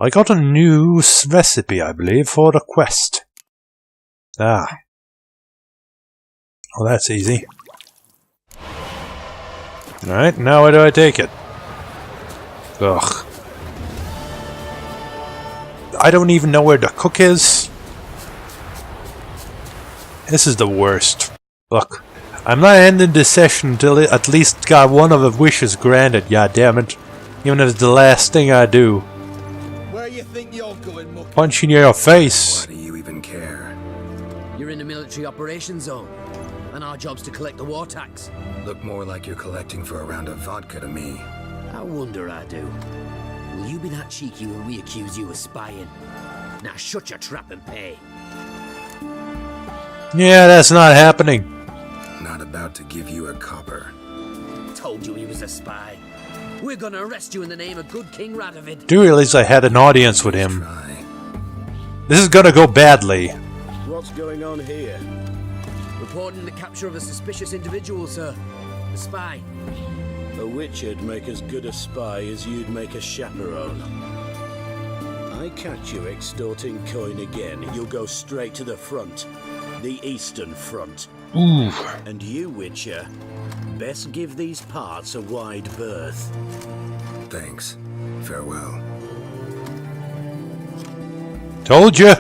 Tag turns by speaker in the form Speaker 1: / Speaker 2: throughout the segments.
Speaker 1: I got a new recipe, I believe, for the quest. Ah. Well, that's easy. Alright, now where do I take it? Ugh. I don't even know where the cook is. This is the worst. Look, I'm not ending this session until it at least got one of the wishes granted, god damn it. Even if it's the last thing I do.
Speaker 2: Where you think you're going, muck?
Speaker 1: Punch in your face.
Speaker 3: Why do you even care?
Speaker 4: You're in the military operations zone, and our job's to collect the war tax.
Speaker 3: Look more like you're collecting for a round of vodka to me.
Speaker 4: I wonder I do. Will you be that cheeky when we accuse you of spying? Now shut your trap and pay.
Speaker 1: Yeah, that's not happening.
Speaker 3: Not about to give you a copper.
Speaker 4: Told you he was a spy. We're gonna arrest you in the name of good King Radovid.
Speaker 1: Do realize I had an audience with him.
Speaker 3: Try.
Speaker 1: This is gonna go badly.
Speaker 2: What's going on here?
Speaker 4: Reporting the capture of a suspicious individual, sir. A spy.
Speaker 2: A witcher'd make as good a spy as you'd make a chaperone. I catch you extorting coin again, you'll go straight to the front. The Eastern Front.
Speaker 1: Ooh.
Speaker 2: And you, Witcher, best give these parts a wide berth.
Speaker 3: Thanks. Farewell.
Speaker 1: Told you.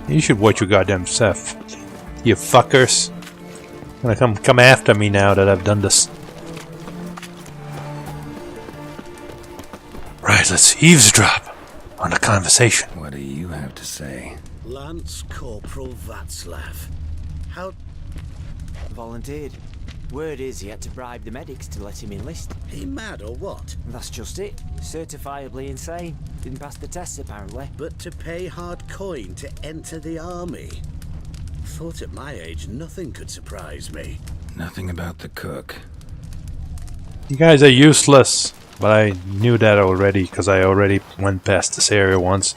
Speaker 1: You should watch your goddamn self. You fuckers. Gonna come after me now that I've done this. Right, let's eavesdrop on the conversation.
Speaker 3: What do you have to say?
Speaker 2: Lance Corporal Václav. How...
Speaker 5: Volunteered. Word is he had to bribe the medics to let him enlist.
Speaker 2: He mad or what?
Speaker 5: That's just it. Certifiably insane. Didn't pass the tests apparently.
Speaker 2: But to pay hard coin to enter the army? Thought at my age nothing could surprise me.
Speaker 3: Nothing about the cook.
Speaker 1: You guys are useless. But I knew that already, because I already went past this area once.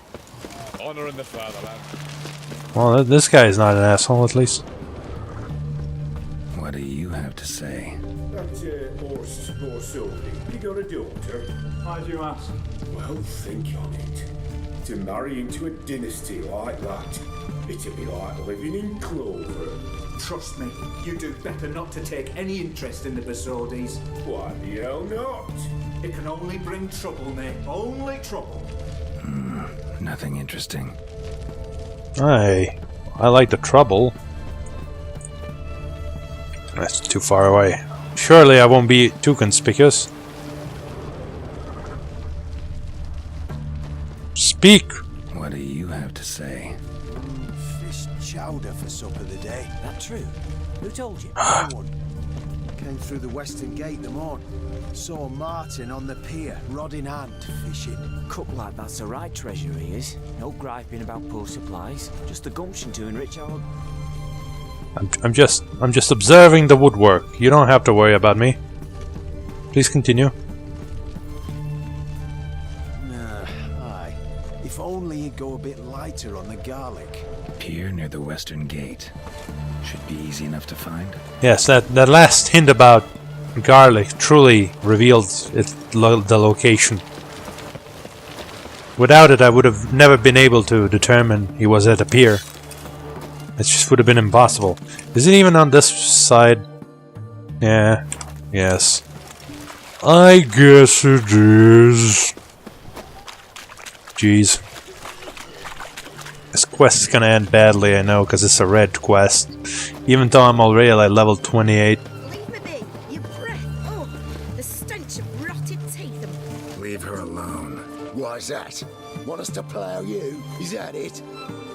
Speaker 6: Honor in the fatherland.
Speaker 1: Well, this guy is not an asshole, at least.
Speaker 3: What do you have to say?
Speaker 7: That horse more solely. You got a daughter?
Speaker 6: Why do you ask?
Speaker 7: Well, think on it. To marry into a dynasty like that, it'd be like living in clover.
Speaker 8: Trust me, you do better not to take any interest in the Basodis.
Speaker 7: Why the hell not?
Speaker 8: It can only bring trouble, mate. Only trouble.
Speaker 3: Nothing interesting.
Speaker 1: I like the trouble. That's too far away. Surely I won't be too conspicuous. Speak!
Speaker 3: What do you have to say?
Speaker 9: Fish chowder for supper today.
Speaker 5: That true? Who told you?
Speaker 9: No one. Came through the western gate the morn. Saw Martin on the pier, rod in hand, fishing.
Speaker 5: Cook like that's the right treasure he is. No griping about poor supplies. Just the gumption to enrich our...
Speaker 1: I'm just observing the woodwork. You don't have to worry about me. Please continue.
Speaker 9: Nah, aye. If only you'd go a bit lighter on the garlic.
Speaker 3: Pier near the western gate. Should be easy enough to find.
Speaker 1: Yes, that last hint about garlic truly revealed the location. Without it, I would have never been able to determine he was at a pier. It just would have been impossible. Is it even on this side? Yeah. Yes. I guess it is. Jeez. This quest is gonna end badly, I know, because it's a red quest. Even though I'm already like level 28.
Speaker 10: Leave me be. Your breath. Oh, the stench of rotted teeth.
Speaker 3: Leave her alone.
Speaker 11: Why's that? Want us to plough you? Is that it?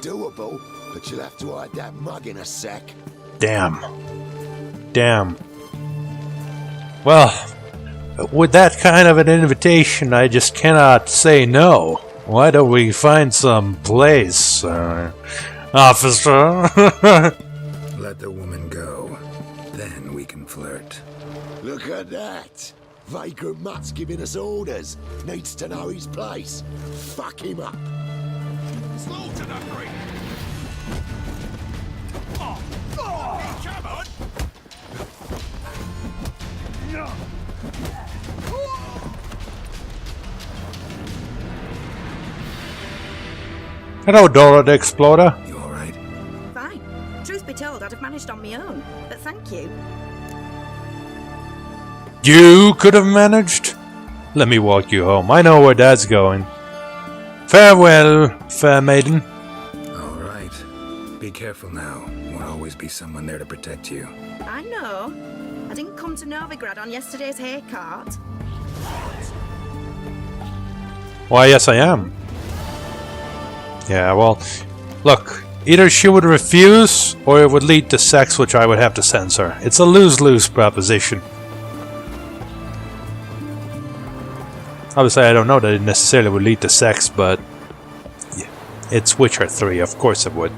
Speaker 11: Doable, but you'll have to hide that mug in a sec.
Speaker 1: Damn. Damn. Well, with that kind of an invitation, I just cannot say no. Why don't we find some place, officer?
Speaker 3: Let the woman go. Then we can flirt.
Speaker 11: Look at that. Vagrant Mutt's giving us orders. Needs to know his place. Fuck him up.
Speaker 6: Slaughter that great. Oh, oh, come on. No.
Speaker 1: Hello, Dora the Explorer.
Speaker 3: You alright?
Speaker 10: Fine. Truth be told, I'd have managed on my own, but thank you.
Speaker 1: You could have managed? Let me walk you home. I know where Dad's going. Farewell, fair maiden.
Speaker 3: Alright. Be careful now. Won't always be someone there to protect you.
Speaker 10: I know. I didn't come to Novigrad on yesterday's hay cart.
Speaker 1: Why, yes, I am. Yeah, well, look. Either she would refuse, or it would lead to sex, which I would have to censor. It's a lose-lose proposition. Obviously, I don't know that it necessarily would lead to sex, but yeah, it's Witcher 3, of course it would.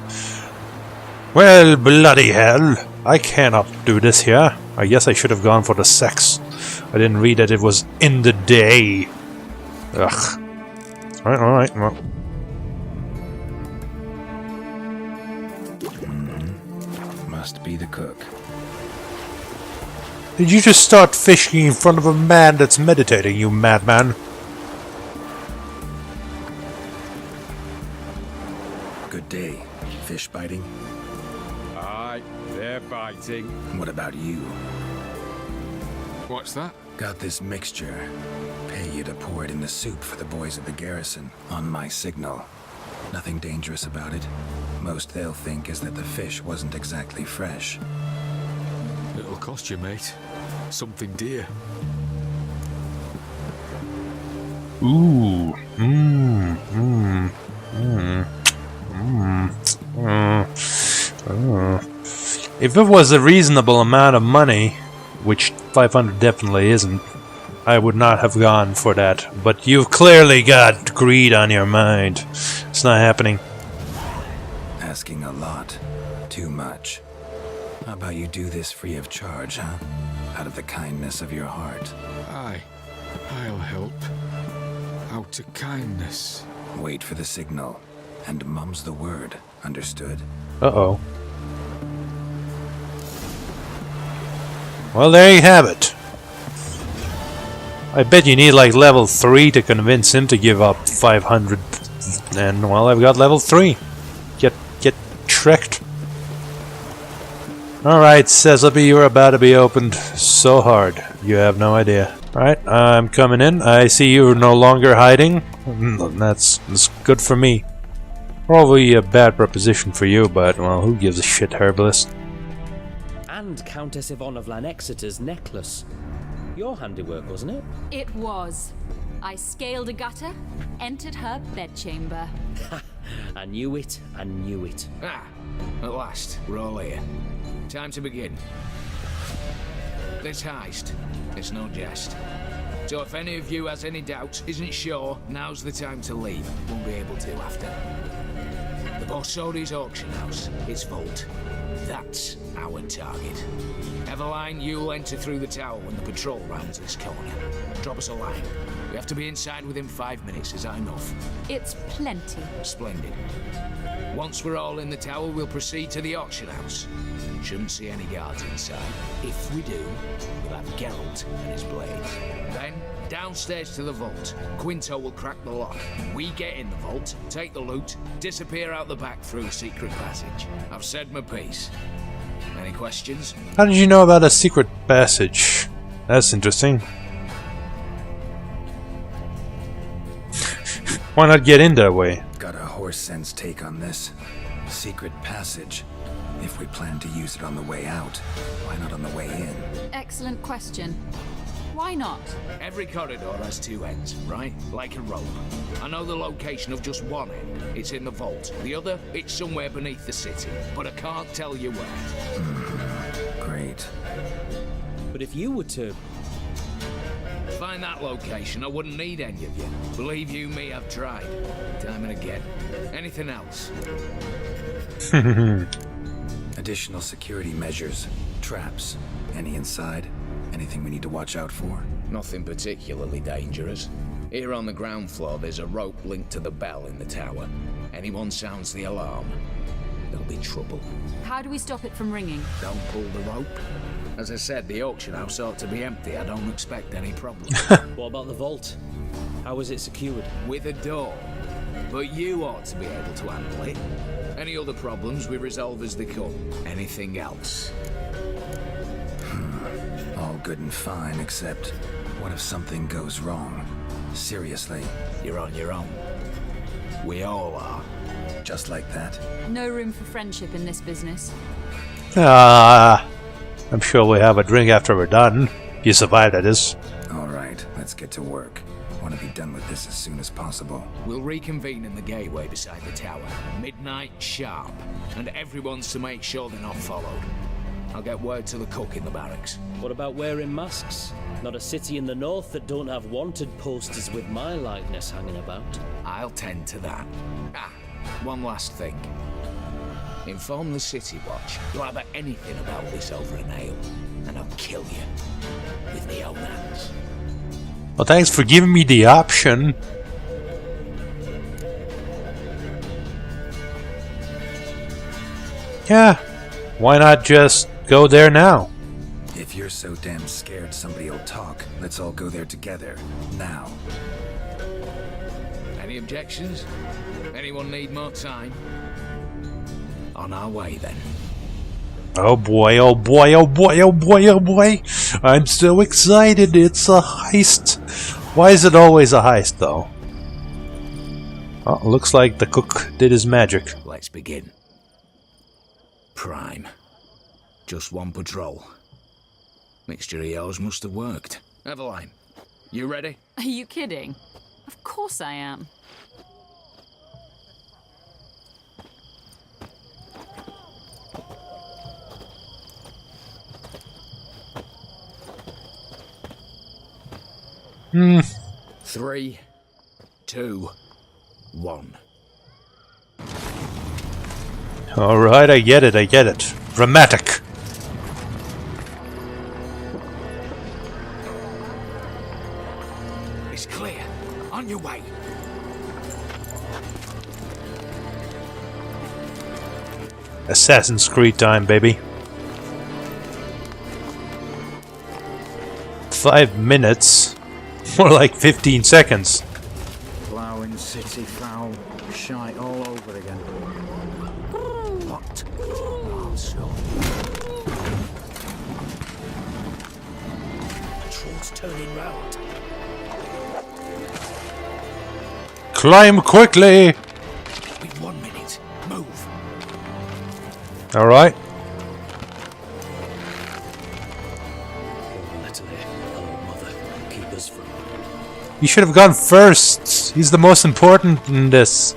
Speaker 1: Well, bloody hell, I cannot do this here. I guess I should have gone for the sex. I didn't read that it was in the day. Ugh. Alright, well.
Speaker 3: Must be the cook.
Speaker 1: Did you just start fishing in front of a man that's meditating, you madman?
Speaker 3: Good day. Fish biting?
Speaker 6: Aye, they're biting.
Speaker 3: What about you?
Speaker 6: What's that?
Speaker 3: Got this mixture. Pay you to pour it in the soup for the boys at the garrison, on my signal. Nothing dangerous about it. Most they'll think is that the fish wasn't exactly fresh.
Speaker 6: It'll cost you, mate. Something dear.
Speaker 1: Ooh. If it was a reasonable amount of money, which 500 definitely isn't, I would not have gone for that. But you've clearly got greed on your mind. It's not happening.
Speaker 3: Asking a lot. Too much. How about you do this free of charge, huh? Out of the kindness of your heart.
Speaker 6: Aye, I'll help. Out of kindness.
Speaker 3: Wait for the signal. And mum's the word. Understood?
Speaker 1: Uh-oh. Well, there you have it. I bet you need like level 3 to convince him to give up 500. And, well, I've got level 3. Get tricked. Alright, Cecily, you're about to be opened so hard. You have no idea. Alright, I'm coming in. I see you're no longer hiding. That's good for me. Probably a bad proposition for you, but, well, who gives a shit, herbalist?
Speaker 12: And Countess Yvonne of Lanexeter's necklace. Your handiwork, wasn't it?
Speaker 13: It was. I scaled a gutter, entered her bedchamber.
Speaker 12: I knew it, I knew it.
Speaker 14: Ah, at last, we're all here. Time to begin. This heist, it's no jest. So if any of you has any doubts, isn't sure, now's the time to leave. Won't be able to after. The Borsodi's auction house, its vault. That's our target. Eveline, you'll enter through the tower when the patrol rounds this corner. Drop us a line. We have to be inside within 5 minutes. Is that enough?
Speaker 13: It's plenty.
Speaker 14: Splendid. Once we're all in the tower, we'll proceed to the auction house. Shouldn't see any guards inside. If we do, we'll have Geralt and his blades. Then, downstairs to the vault. Quinto will crack the lock. We get in the vault, take the loot, disappear out the back through the secret passage. I've said my piece. Any questions?
Speaker 1: How did you know about a secret passage? That's interesting. Why not get in that way?
Speaker 3: Got a horse sense take on this. Secret passage. If we plan to use it on the way out, why not on the way in?
Speaker 13: Excellent question. Why not?
Speaker 14: Every corridor has 2 ends, right? Like a rope. I know the location of just one end. It's in the vault. The other, it's somewhere beneath the city. But I can't tell you where.
Speaker 3: Great.
Speaker 12: But if you were to...
Speaker 14: find that location, I wouldn't need any of you. Believe you me, I've tried. Time and again. Anything else?
Speaker 3: Additional security measures. Traps. Any inside? Anything we need to watch out for?
Speaker 14: Nothing particularly dangerous. Here on the ground floor, there's a rope linked to the bell in the tower. Anyone sounds the alarm, there'll be trouble.
Speaker 13: How do we stop it from ringing?
Speaker 14: Don't pull the rope. As I said, the auction house ought to be empty. I don't expect any problem.
Speaker 12: What about the vault? How is it secured?
Speaker 14: With a door. but you ought to be able to handle it. Any other problems we resolve as they come. Anything else?
Speaker 3: All good and fine, except what if something goes wrong? Seriously.
Speaker 14: You're on your own. We all are.
Speaker 3: Just like that?
Speaker 13: No room for friendship in this business.
Speaker 1: I'm sure we'll have a drink after we're done. If you survive, that is.
Speaker 3: Alright, let's get to work. Want to be done with this as soon as possible.
Speaker 14: We'll reconvene in the gateway beside the tower. Midnight sharp. And everyone's to make sure they're not followed. I'll get word to the cook in the barracks.
Speaker 12: What about wearing masks? Not a city in the north that don't have wanted posters with my likeness hanging about.
Speaker 14: I'll tend to that. One last thing. Inform the City Watch. Blabber anything about this over an ale, and I'll kill you with my own hands.
Speaker 1: Well, thanks for giving me the option. Yeah, why not just go there now?
Speaker 3: If you're so damn scared somebody will talk, let's all go there together. Now.
Speaker 14: Any objections? Anyone need more time? On our way, then.
Speaker 1: Oh boy, oh boy, oh boy, oh boy, oh boy. I'm so excited. It's a heist. Why is it always a heist, though? Oh, looks like the cook did his magic.
Speaker 14: Let's begin. Prime. Just one patrol. Mixture of yours must have worked. Eveline, you ready?
Speaker 13: Are you kidding? Of course I am.
Speaker 14: 3, 2, 1.
Speaker 1: Alright, I get it, I get it. Dramatic.
Speaker 14: It's clear. On your way.
Speaker 1: Assassin's Creed time, baby. 5 minutes. More like 15 seconds.
Speaker 15: Ploughing city foul. Shite all over again.
Speaker 14: What? Oh, so.
Speaker 4: Patrol's turning round.
Speaker 1: Climb quickly!
Speaker 14: With 1 minute. Move.
Speaker 1: Alright. You should have gone first. He's the most important in this.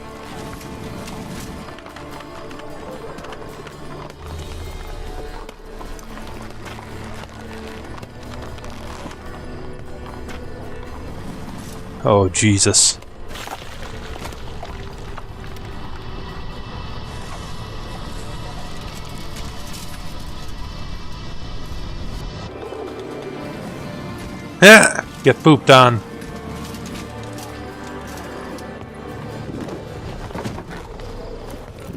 Speaker 1: Oh, Jesus. Yeah, get pooped on.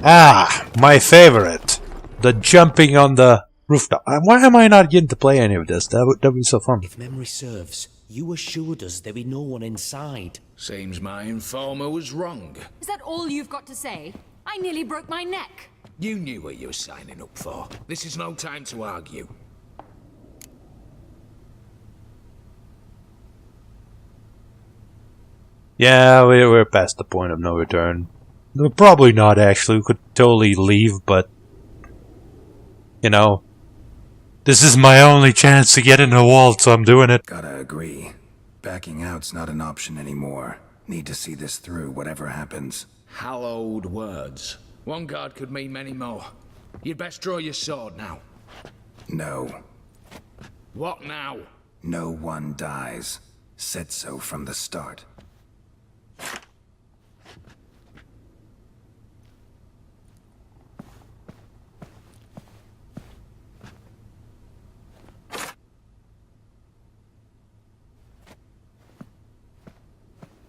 Speaker 1: Ah, my favorite. The jumping on the rooftop. Why am I not getting to play any of this? That would be so fun.
Speaker 4: If memory serves, you assured us there be no one inside.
Speaker 14: Seems my informer was wrong.
Speaker 13: Is that all you've got to say? I nearly broke my neck.
Speaker 14: You knew what you were signing up for. This is no time to argue.
Speaker 1: Yeah, we're past the point of no return. Probably not, actually. We could totally leave, but... You know... This is my only chance to get in the vault, so I'm doing it.
Speaker 3: Gotta agree. Backing out's not an option anymore. Need to see this through, whatever happens.
Speaker 14: Hallowed words. One guard could mean many more. You'd best draw your sword now.
Speaker 3: No.
Speaker 14: What now?
Speaker 3: No one dies. Said so from the start.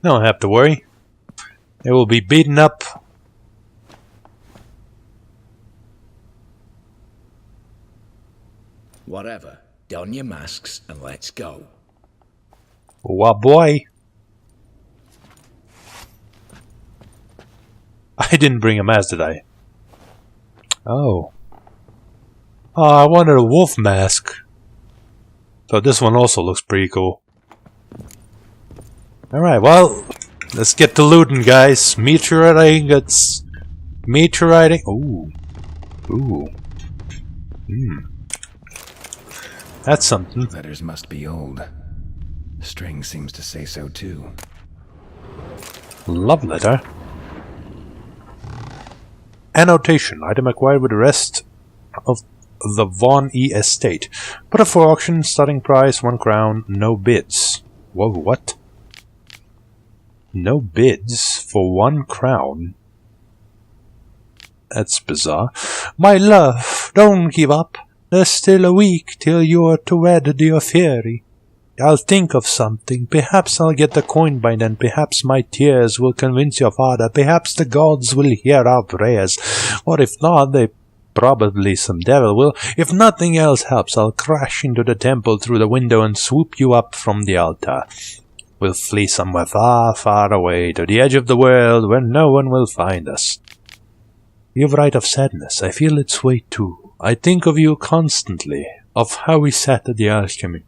Speaker 1: Don't have to worry. They will be beaten up.
Speaker 14: Whatever. Don your masks and let's go.
Speaker 1: Wah boy. I didn't bring a mask, did I? Oh. Oh, I wanted a wolf mask. So this one also looks pretty cool. Alright, well, let's get to looting, guys. Meteorite ingots. Meteorite. Ooh. Ooh. That's something.
Speaker 3: Letters must be old. String seems to say so too.
Speaker 1: Love letter. Annotation. Item acquired with the rest of the Von E estate. Put up for auction. Starting price 1 crown. No bids. Whoa, what? No bids for 1 crown? That's bizarre. My love, don't give up. There's still a week till you're to wed dear fairy. I'll think of something. Perhaps I'll get the coin by then. Perhaps my tears will convince your father. Perhaps the gods will hear our prayers. Or if not, probably some devil will. If nothing else helps, I'll crash into the temple through the window and swoop you up from the altar. We'll flee somewhere far, far away, to the edge of the world where no one will find us. You write of sadness. I feel its weight too. I think of you constantly, of how we sat at the alchemy,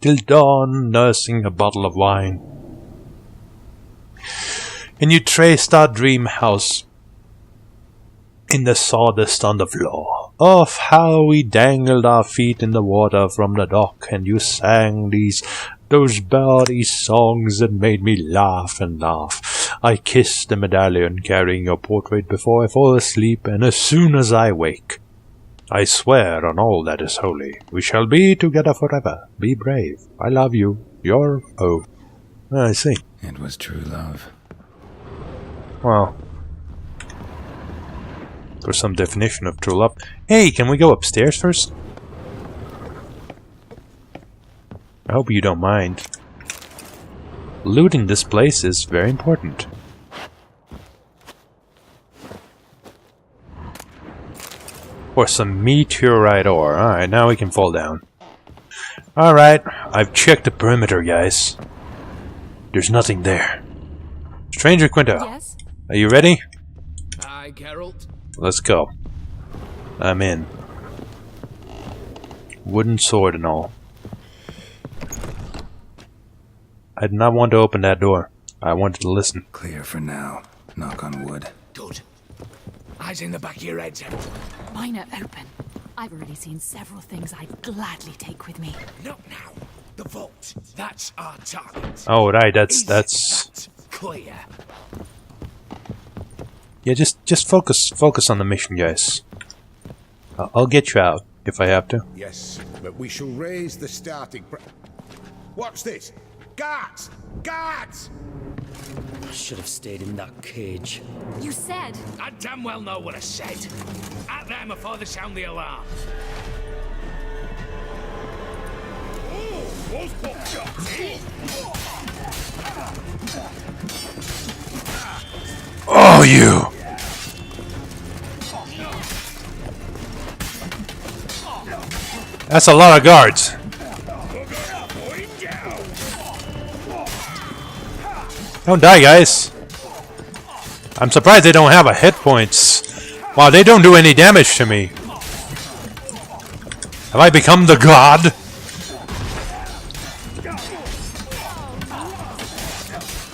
Speaker 1: till dawn, nursing a bottle of wine. And you traced our dream house in the sawdust on the floor, of how we dangled our feet in the water from the dock, and you sang those bawdy songs that made me laugh and laugh. I kiss the medallion carrying your portrait before I fall asleep, and as soon as I wake, I swear on all that is holy, we shall be together forever. Be brave. I love you. Your O. I see.
Speaker 3: It was true love.
Speaker 1: Well, for some definition of true love. Hey, can we go upstairs first? I hope you don't mind. Looting this place is very important. For some meteorite ore. Alright, now we can fall down. Alright, I've checked the perimeter, guys. There's nothing there. Stranger Quinto,
Speaker 13: Yes?
Speaker 1: Are you ready?
Speaker 14: Aye, Geralt.
Speaker 1: Let's go. I'm in. Wooden sword and all. I did not want to open that door. I wanted to listen.
Speaker 3: Clear for now. Knock on wood.
Speaker 14: Good. Eyes in the back of your head, Geralt.
Speaker 13: Mine are open. I've already seen several things I'd gladly take with me.
Speaker 14: Not now. The vault. That's our target.
Speaker 1: Oh right, that's
Speaker 14: clear.
Speaker 1: Yeah, just focus on the mission, guys. I'll get you out if I have to.
Speaker 16: Yes, but we shall raise the starting What's this? Guards! Guards!
Speaker 12: I should have stayed in that cage.
Speaker 13: You said...
Speaker 14: I damn well know what I said. At them before they sound the alarm.
Speaker 1: Oh, you! That's a lot of guards. Don't die, guys. I'm surprised they don't have a hit points. Wow, they don't do any damage to me. Have I become the god?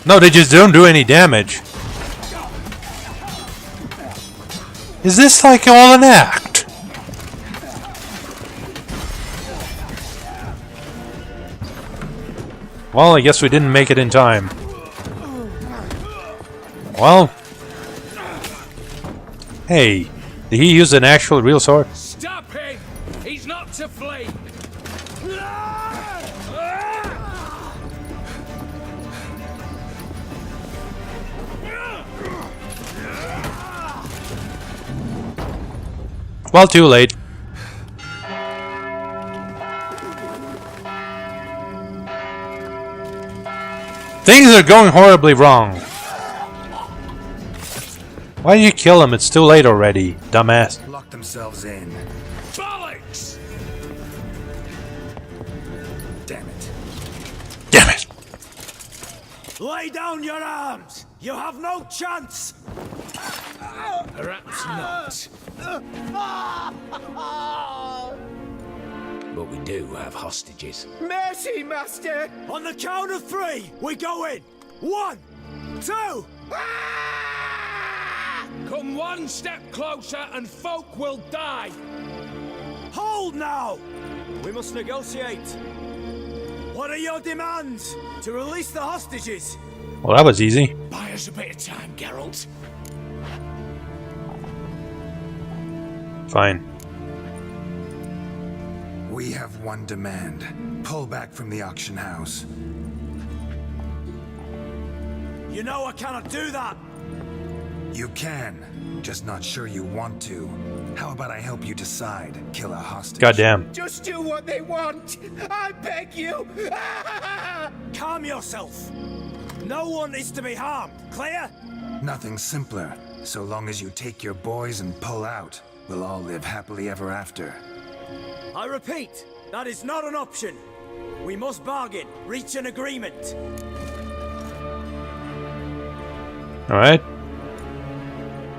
Speaker 1: No, they just don't do any damage. Is this like all an act? Well, I guess we didn't make it in time. Well... Hey, did he use an actual real sword?
Speaker 14: Stop him! He's not to flee!
Speaker 1: Well, too late. Things are going horribly wrong. Why did you kill him? It's too late already, dumbass.
Speaker 3: Lock themselves in.
Speaker 14: Bollocks!
Speaker 3: Damn it.
Speaker 1: Damn it.
Speaker 17: Lay down your arms! You have no chance!
Speaker 14: Perhaps not. But we do have hostages.
Speaker 17: Mercy, Master! On the count of 3, we go in! 1, 2...
Speaker 14: Come one step closer and folk will die!
Speaker 17: Hold now! We must negotiate. What are your demands? To release the hostages?
Speaker 1: Well, that was easy.
Speaker 14: Buy us a bit of time, Geralt.
Speaker 1: Fine.
Speaker 3: We have one demand. Pull back from the auction house.
Speaker 17: You know I cannot do that!
Speaker 3: You can. Just not sure you want to. How about I help you decide? Kill a hostage.
Speaker 1: Goddamn.
Speaker 17: Just do what they want! I beg you! Calm yourself! No one is to be harmed, clear?
Speaker 3: Nothing simpler. So long as you take your boys and pull out, we'll all live happily ever after.
Speaker 17: I repeat, that is not an option. We must bargain, reach an agreement.
Speaker 1: Alright.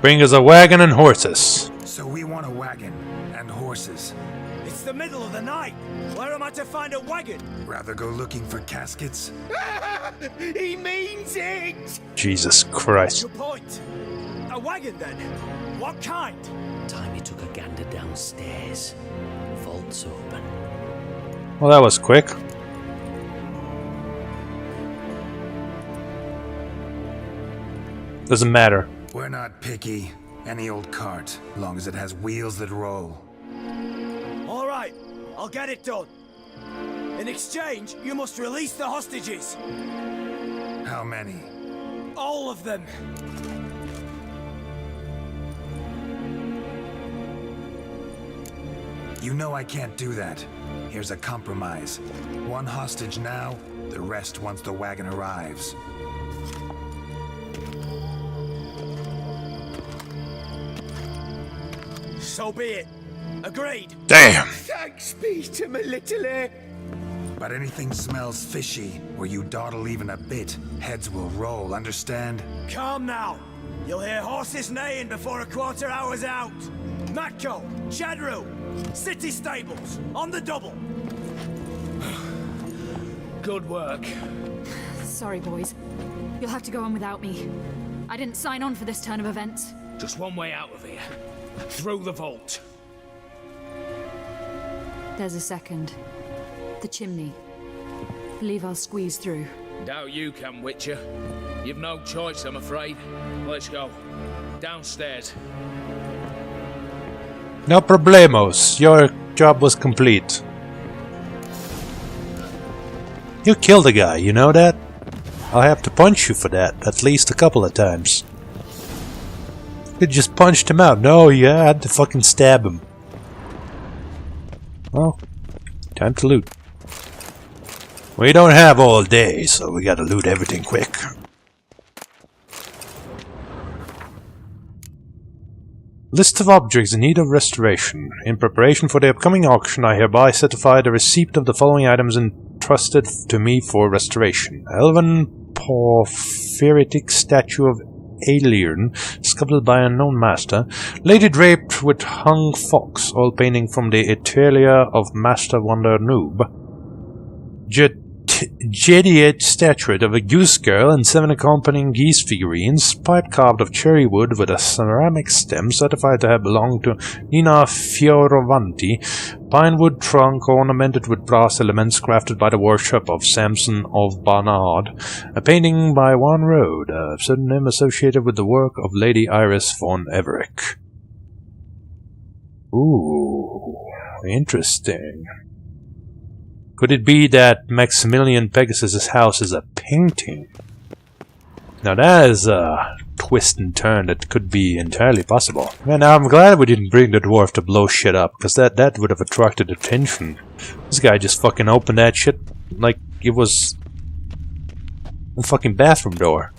Speaker 1: Bring us a wagon and horses.
Speaker 3: So we want a wagon and horses.
Speaker 17: It's the middle of the night. Where am I to find a wagon?
Speaker 3: Rather go looking for caskets?
Speaker 17: He means it!
Speaker 1: Jesus Christ.
Speaker 17: Good point. A wagon then? What kind?
Speaker 4: Time you took a gander downstairs. Vault's open.
Speaker 1: Well, that was quick. Doesn't matter.
Speaker 3: We're not picky. Any old cart, long as it has wheels that roll.
Speaker 17: All right, I'll get it done. In exchange, you must release the hostages.
Speaker 3: How many?
Speaker 17: All of them.
Speaker 3: You know I can't do that. Here's a compromise. One hostage now, the rest once the wagon arrives.
Speaker 17: So be it. Agreed.
Speaker 1: Damn.
Speaker 17: Thanks be to my little.
Speaker 3: But anything smells fishy, or you dawdle even a bit, heads will roll, understand?
Speaker 17: Calm now. You'll hear horses neighing before a quarter hour's out. Matco, Shadru, city stables, on the double.
Speaker 14: Good work.
Speaker 13: Sorry, boys. You'll have to go on without me. I didn't sign on for this turn of events.
Speaker 14: Just one way out of here. Through the vault.
Speaker 13: There's a second. The chimney. Believe I'll squeeze through.
Speaker 14: Doubt you can, Witcher. You've no choice, I'm afraid. Let's go. Downstairs.
Speaker 1: No problemos. Your job was complete. You killed a guy, you know that? I'll have to punch you for that at least a couple of times. You just punched him out. No, you had to fucking stab him. Well, time to loot. We don't have all day, so we gotta loot everything quick. List of objects in need of restoration. In preparation for the upcoming auction, I hereby certify the receipt of the following items entrusted to me for restoration. Elven porphyritic statue of Alien, sculpted by an unknown master. Lady draped with hung fox, oil painting from the Italia of Master Wonder Noob. Jediate statuette of a goose girl and 7 accompanying geese figurines, pipe carved of cherry wood with a ceramic stem certified to have belonged to Nina Fioravanti, pine wood trunk ornamented with brass elements crafted by the workshop of Samson of Barnard, a painting by Juan Rode, a pseudonym associated with the work of Lady Iris von Everick. Ooh, interesting. Could it be that Maximilian Pegasus's house is a painting? Now that is a twist and turn that could be entirely possible. Man, I'm glad we didn't bring the dwarf to blow shit up, because that would have attracted attention. This guy just fucking opened that shit like it was a fucking bathroom door.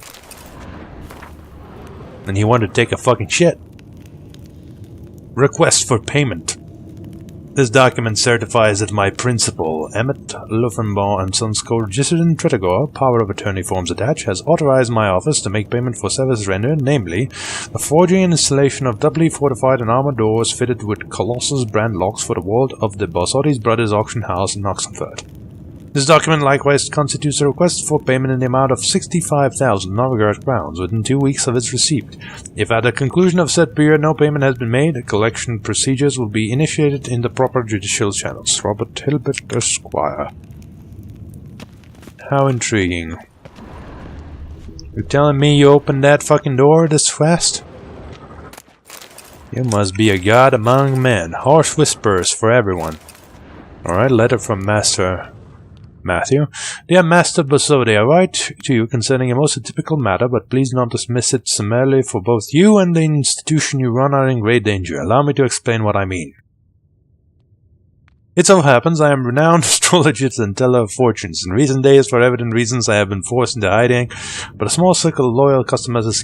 Speaker 1: And he wanted to take a fucking shit. Request for payment. This document certifies that my principal, Emmett Luffenbaugh and Sons Co-registered in Tretogor, power of attorney forms attached, has authorized my office to make payment for services rendered, namely, the forging and installation of doubly fortified and armored doors fitted with Colossus brand locks for the vault of the Bosotis Brothers auction house in Oxenford. This document likewise constitutes a request for payment in the amount of 65,000 Novgorod crowns within 2 weeks of its receipt. If at the conclusion of said period no payment has been made, collection procedures will be initiated in the proper judicial channels. Robert Hilbert, Esquire. How intriguing. You're telling me you opened that fucking door this fast? You must be a god among men. Harsh whispers for everyone. Alright, letter from Master Matthew. Dear Master Bosodi, I write to you concerning a most atypical matter, but please not dismiss it summarily, for both you and the institution you run are in great danger. Allow me to explain what I mean. It so happens I am a renowned astrologist and teller of fortunes. In recent days, for evident reasons, I have been forced into hiding, but a small circle of loyal customers has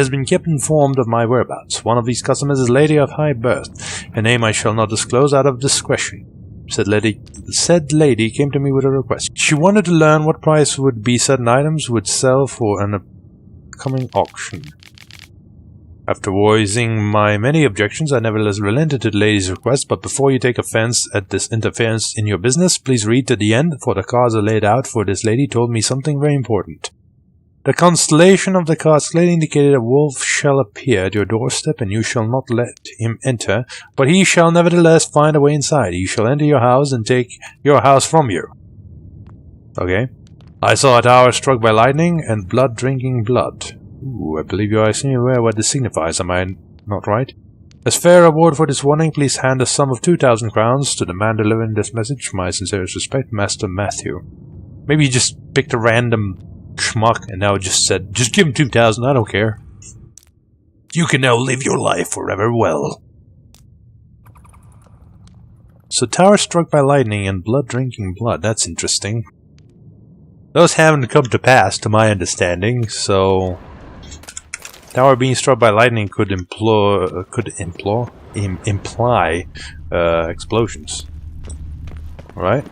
Speaker 1: been kept informed of my whereabouts. One of these customers is a lady of high birth. Her name I shall not disclose out of discretion. Said lady came to me with a request. She wanted to learn what price would be certain items would sell for an upcoming auction. After voicing my many objections, I nevertheless relented to the lady's request, but before you take offense at this interference in your business, please read to the end, for the cards are laid out for this lady told me something very important. The constellation of the cards clearly indicated a wolf shall appear at your doorstep, and you shall not let him enter, but he shall nevertheless find a way inside. He shall enter your house and take your house from you. Okay. I saw a tower struck by lightning, and blood drinking blood. Ooh, I believe you are aware what this signifies, am I not right? As fair reward for this warning, please hand a sum of 2,000 crowns to the man delivering this message. My sincerest respect, Master Matthew. Maybe you just picked a random schmuck and now just said, just give him 2,000, I don't care. You can now live your life forever well. So tower struck by lightning and blood drinking blood, that's interesting. Those haven't come to pass to my understanding, so tower being struck by lightning could imply explosions. Alright?